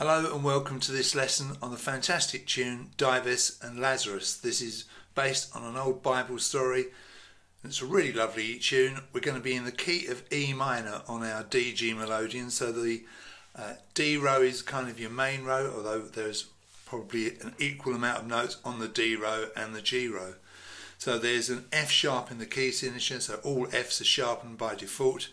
Hello and welcome to this lesson on the fantastic tune Dives and Lazarus. This is based on an old Bible story. It's a really lovely tune. We're going to be in the key of E minor on our DG Melodeon. So the D row is kind of your main row, although there's probably an equal amount of notes on the D row and the G row. So there's an F sharp in the key signature, so all Fs are sharpened by default.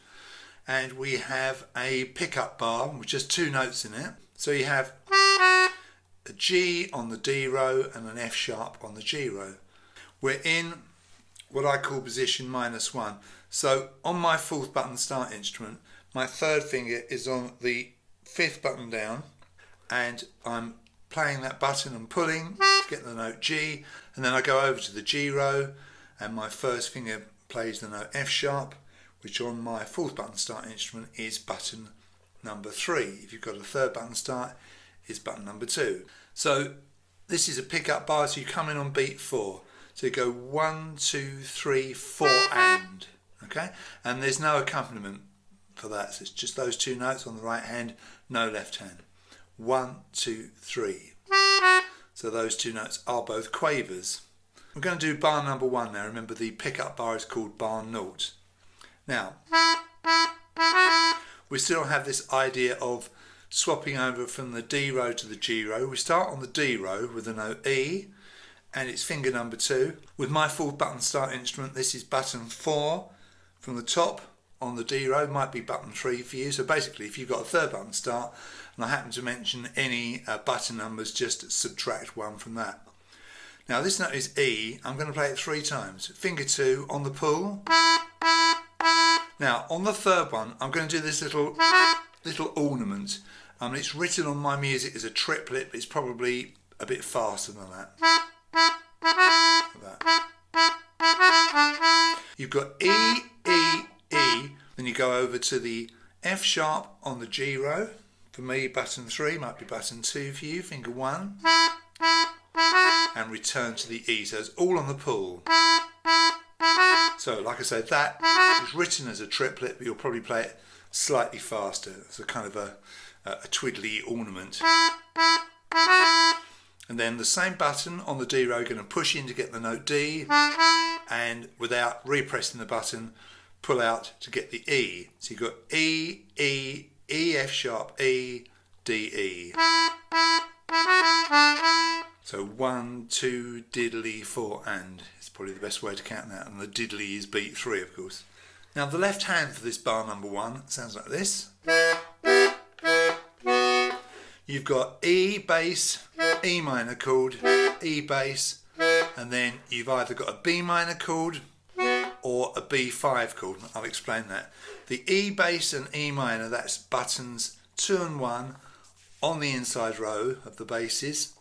And we have a pickup bar with just two notes in it. So you have a G on the D row and an F sharp on the G row. We're in what I call position -1. So on my fourth button start instrument, my third finger is on the fifth button down, and I'm playing that button and pulling to get the note G, and then I go over to the G row and my first finger plays the note F sharp, which on my fourth button start instrument is button number 3. If you've got a third button start, is button number 2. So this is a pickup bar, so you come in on beat 4. So you go 1, 2, 3, 4 and, okay? And there's no accompaniment for that, so it's just those two notes on the right hand, no left hand. 1, 2, 3. So those two notes are both quavers. We're going to do bar number 1 now. Remember, the pickup bar is called bar 0. Now, we still have this idea of swapping over from the D row to the G row. We start on the D row with the note E, and it's finger number 2. With my fourth button start instrument, this is button 4 from the top on the D row. Might be button 3 for you. So basically, if you've got a third button start, and I happen to mention any button numbers, just subtract 1 from that. Now this note is E. I'm going to play it 3 times. Finger 2 on the pull. Now on the third one, I'm going to do this little ornament. It's written on my music as a triplet, but it's probably a bit faster than that. Like that. You've got E, E, E. Then you go over to the F sharp on the G row. For me, button 3, might be button 2 for you, finger 1. And return to the E. So it's all on the pull. So, like I said, that is written as a triplet, but you'll probably play it slightly faster. It's a kind of a twiddly ornament. And then the same button on the D row, going to push in to get the note D, and without repressing the button, pull out to get the E. So you've got E, E, E, F sharp, E, D, E. So 1, 2, diddly, 4 and. It's probably the best way to count that. And the diddly is beat 3, of course. Now the left hand for this bar number 1 sounds like this. You've got E bass, E minor chord, E bass, and then you've either got a B minor chord or a B5 chord. I'll explain that. The E bass and E minor, that's buttons 2 and 1 on the inside row of the basses.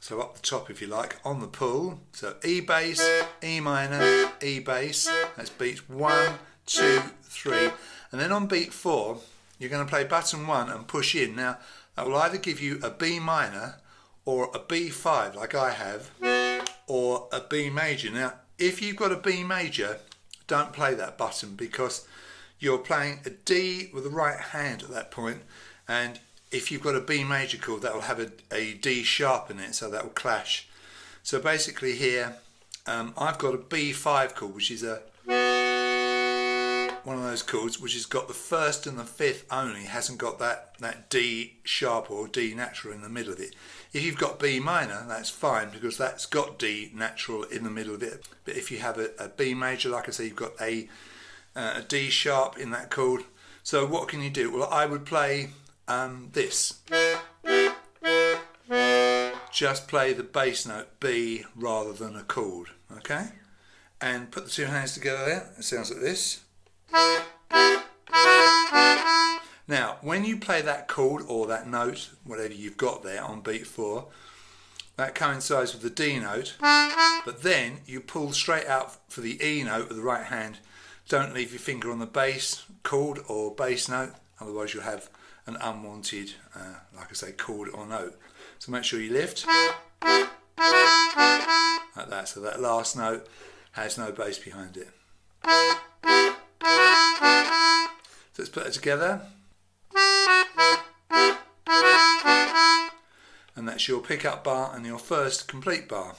So up the top, if you like, on the pull. So E bass, E minor, E bass. That's beats 1, 2, 3. And then on beat 4, you're going to play button 1 and push in. Now, that will either give you a B minor or a B5, like I have, or a B major. Now, if you've got a B major, don't play that button, because you're playing a D with the right hand at that point, and if you've got a B major chord, that will have a D sharp in it, so that will clash. So basically here, I've got a B5 chord, which is one of those chords which has got the first and the fifth only, hasn't got that D sharp or D natural in the middle of it. If you've got B minor, that's fine, because that's got D natural in the middle of it. But if you have a B major, like I say, you've got a D sharp in that chord. So what can you do? Well, I would play this. Just play the bass note B rather than a chord, okay? And put the two hands together there. It sounds like this. Now, when you play that chord or that note, whatever you've got there on beat 4, that coincides with the D note, but then you pull straight out for the E note with the right hand. Don't leave your finger on the bass chord or bass note, otherwise you'll have an unwanted, like I say, chord or note. So make sure you lift like that, so that last note has no bass behind it. So let's put it together. and that's your pickup bar and your first complete bar.